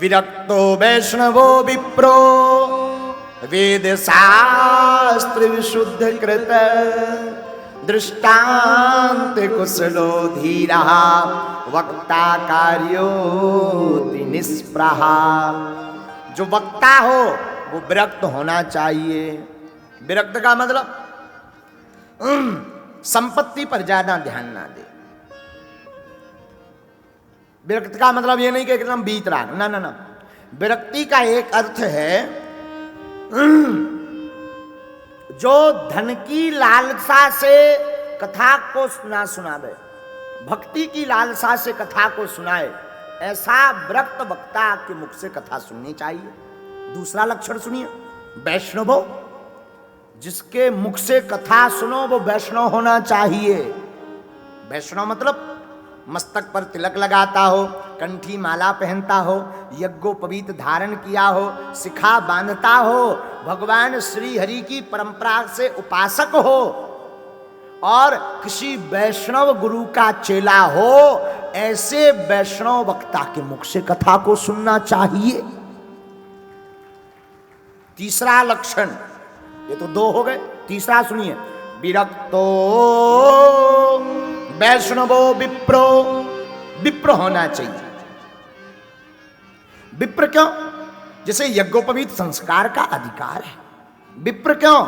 विरक्तो वैष्णवो विप्रो वेद शास्त्र विशुद्ध कृत दृष्टांत कुशलो धीरा वक्ता कार्योति निष्प्रहा। जो वक्ता हो वो विरक्त होना चाहिए। विरक्त का मतलब संपत्ति पर ज्यादा ध्यान ना दे। विरक्त का मतलब ये नहीं कि एकदम बीतराग, ना ना ना। विरक्ति का एक अर्थ है जो धन की लालसा से कथा को ना सुनावे, भक्ति की लालसा से कथा को सुनाए, ऐसा विरक्त वक्ता के मुख से कथा सुननी चाहिए। दूसरा लक्षण सुनिए, वैष्णवो, जिसके मुख से कथा सुनो वो वैष्णव होना चाहिए। वैष्णव मतलब मस्तक पर तिलक लगाता हो, कंठी माला पहनता हो, यज्ञोपवीत धारण किया हो, शिखा बांधता हो, भगवान श्री हरि की परंपरा से उपासक हो और किसी वैष्णव गुरु का चेला हो, ऐसे वैष्णव वक्ता के मुख से कथा को सुनना चाहिए। तीसरा लक्षण, ये तो दो हो गए, तीसरा सुनिए, विरक्तो वैष्णवो विप्रो, विप्र होना चाहिए। विप्र क्यों? जैसे यज्ञोपवीत संस्कार का अधिकार है। विप्र क्यों?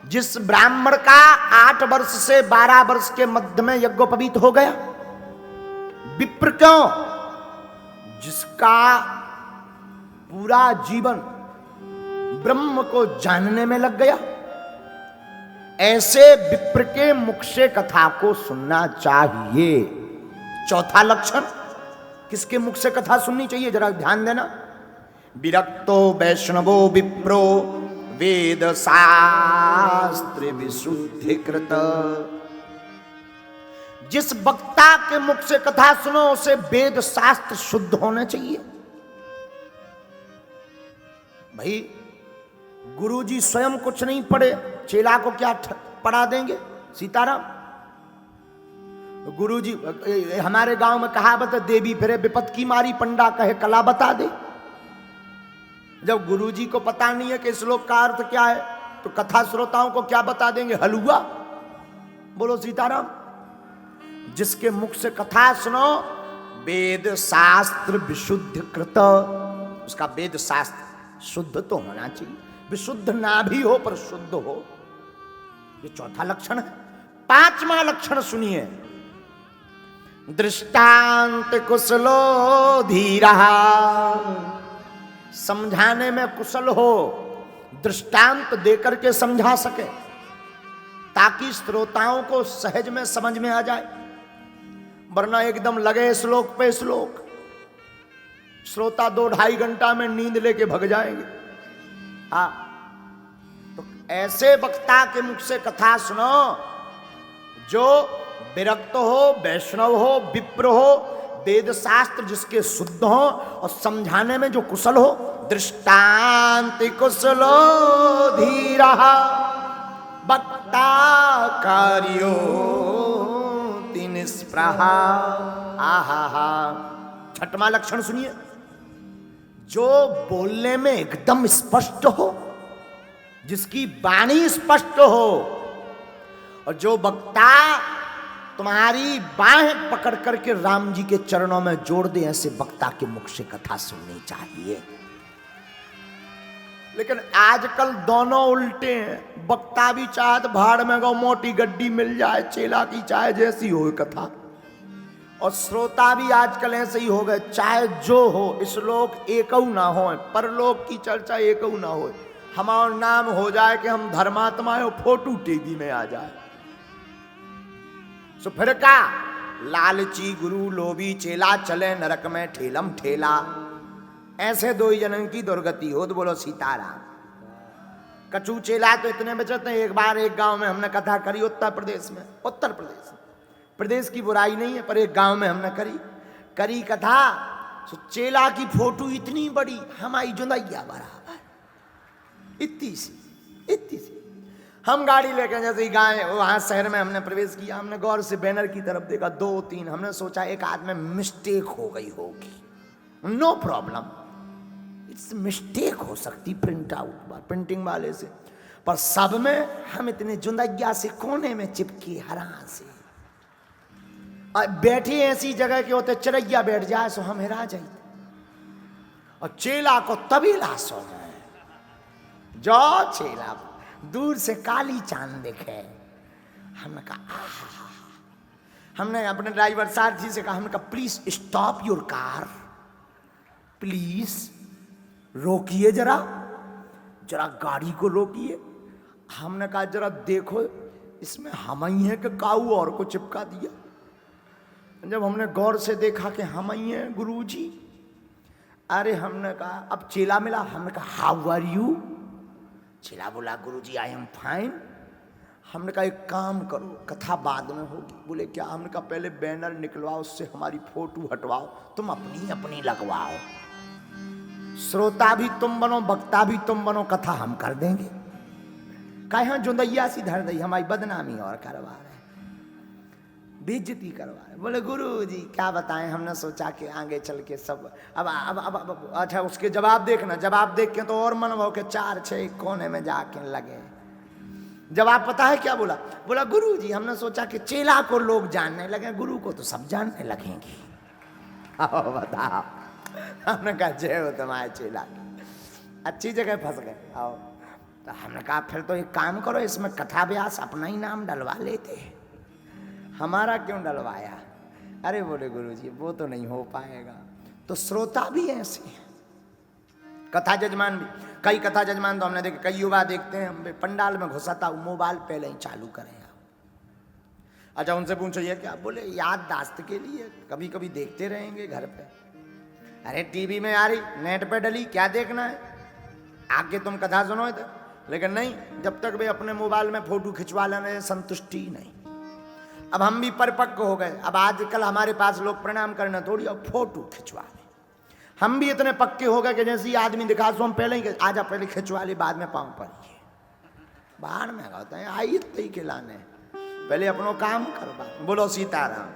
जिस ब्राह्मण का 8 वर्ष से 12 वर्ष के मध्य में यज्ञोपवीत हो गया। विप्र क्यों? जिसका पूरा जीवन ब्रह्म को जानने में लग गया। ऐसे विप्र के मुख से कथा को सुनना चाहिए। चौथा लक्षण, किसके मुख से कथा सुननी चाहिए, जरा ध्यान देना। विरक्तो वैष्णवो विप्रो वेद शास्त्र विशुद्धिकृत। जिस वक्ता के मुख से कथा सुनो उसे वेद शास्त्र शुद्ध होने चाहिए। भाई गुरुजी स्वयं कुछ नहीं पढ़े, चेला को क्या पढ़ा देंगे? सीताराम। गुरुजी, हमारे गांव में कहावत है, देवी फिरे विपत की मारी, पंडा कहे कला बता दे। जब गुरुजी को पता नहीं है कि श्लोक का अर्थ क्या है तो कथा श्रोताओं को क्या बता देंगे? हलुआ। बोलो सीताराम। जिसके मुख से कथा सुनो वेद शास्त्र विशुद्ध कृत, उसका वेद शास्त्र शुद्ध तो होना चाहिए। विशुद्ध ना भी हो पर शुद्ध हो। ये चौथा लक्षण है। पांचवा लक्षण सुनिए, दृष्टांत कुशलो धीरा। समझाने में कुशल हो, दृष्टांत देकर के समझा सके ताकि श्रोताओं को सहज में समझ में आ जाए। वरना एकदम लगे श्लोक पे श्लोक, श्रोता 2-2.5 घंटा में नींद लेके भग जाएंगे। हाँ, तो ऐसे वक्ता के मुख से कथा सुनो जो विरक्त हो, वैष्णव हो, विप्र हो, वेद शास्त्र जिसके शुद्ध हो और समझाने में जो कुशल हो। दृष्टांत कुशलो धीरा वक्ता कार्यो निष्प्रहा। आहा। छठवां लक्षण सुनिए, जो बोलने में एकदम स्पष्ट हो, जिसकी वाणी स्पष्ट हो, और जो वक्ता तुम्हारी बाहें पकड़ करके राम जी के चरणों में जोड़ दे, ऐसे वक्ता के मुख से कथा सुननी चाहिए। लेकिन आजकल दोनों उल्टे हैं। वक्ता भी चाहत भाड़ में गो मोटी गड्डी मिल जाए, चेला की चाहे जैसी हो कथा, और श्रोता भी आजकल ऐसे ही हो गए, चाहे जो हो, श्लोक एकऊ ना हो, परलोक की चर्चा एकऊ ना हो, हमारा नाम हो जाए कि हम धर्मात्मा है, फोटो टीवी में आ जाए। सो फिर का लालची गुरु लोभी चेला चले नरक में ठेलम ठेला। ऐसे दो ही जनन की दुर्गति हो। तो बोलो सीताराम। कचू चेला तो इतने बचते हैं। एक बार एक गांव में हमने कथा करी, उत्तर प्रदेश प्रदेश की बुराई नहीं है, पर एक गांव में हमने करी कथा। सो चेला की फोटो इतनी बड़ी, हमारी जुंदैया बराबर, इतनी सी। हम गाड़ी लेकर जैसे ही गाय वहां शहर में हमने प्रवेश किया, हमने गौर से बैनर की तरफ देखा, 2-3, हमने सोचा एक आध में मिस्टेक हो गई होगी। नो प्रॉब्लम, इट्स मिस्टेक हो सकती प्रिंट आउट प्रिंटिंग वाले से, पर सब में हम इतने जुंदैया से कोने में चिपके हरा से और बैठे ऐसी जगह के होते चिड़ैया बैठ जाए सो हम हिरा जाते, और चेला को तबीला सो गए जो चेला दूर से काली चांद दिखे। हमने कहा हमने अपने ड्राइवर साथी से कहा, हमने कहा please stop your car, please रोकिए, जरा जरा गाड़ी को रोकिए। हमने कहा जरा देखो इसमें हम ही हैं कि काऊ और को चिपका दिया। जब हमने गौर से देखा कि हम ही हैं गुरुजी, अरे हमने कहा, अब चेला मिला, हमने कहा हाउ आर यू? चेला बोला गुरुजी आई एम फाइन। हमने कहा एक काम करो, कथा बाद में होगी। बोले क्या? हमने कहा पहले बैनर निकलवाओ, उससे हमारी फोटो हटवाओ, तुम अपनी अपनी लगवाओ, श्रोता भी तुम बनो, वक्ता भी तुम बनो, कथा हम कर देंगे। कहा हाँ जुंदैया सी धर दी, हमारी बदनामी और करवा रहे, बेइज्जती करवा रहे। बोले गुरु जी क्या बताएं, हमने सोचा कि आगे चल के सब अब अच्छा उसके जवाब देखना, जवाब देख के तो और मन हो के 4-6 कोने में जाके लगे। जवाब पता है क्या बोला? बोला गुरु जी हमने सोचा कि चेला को लोग जानने लगे, गुरु को तो सब जानने लगेंगे। आओ बताओ। हमने कहा जय हो तुम्हारे चेला, अच्छी जगह फंस गए। आओ तो हमने कहा फिर तो एक काम करो, इसमें कथा व्यास अपना ही नाम डलवा लेते, हमारा क्यों डलवाया? अरे बोले गुरुजी वो तो नहीं हो पाएगा। तो श्रोता भी ऐसे हैं, कथा जजमान भी, कई कथा जजमान तो हमने देखे, कई युवा देखते हैं हम पंडाल में घुसाता मोबाइल पहले ही चालू करें। अच्छा उनसे पूछो ये क्या? बोले याददाश्त के लिए, कभी कभी देखते रहेंगे घर पे। अरे टीवी में आ रही, नेट पे डली, क्या देखना है, आके तुम कथा सुनो तो। लेकिन नहीं, जब तक वे अपने मोबाइल में फोटो खिंचवा लेने संतुष्टि नहीं। अब हम भी परिपक्व हो गए, अब आजकल हमारे पास लोग प्रणाम करना थोड़ी और फोटो खिंचवा ले। हम भी इतने पक्के हो गए कि जैसे ही आदमी दिखा सो हम पहले ही आजा पहले खिंचवा ले, बाद में पाँव पड़िए, बाहर में होता है आई तई खिलाने, पहले अपनो काम करवा। बोलो सीताराम।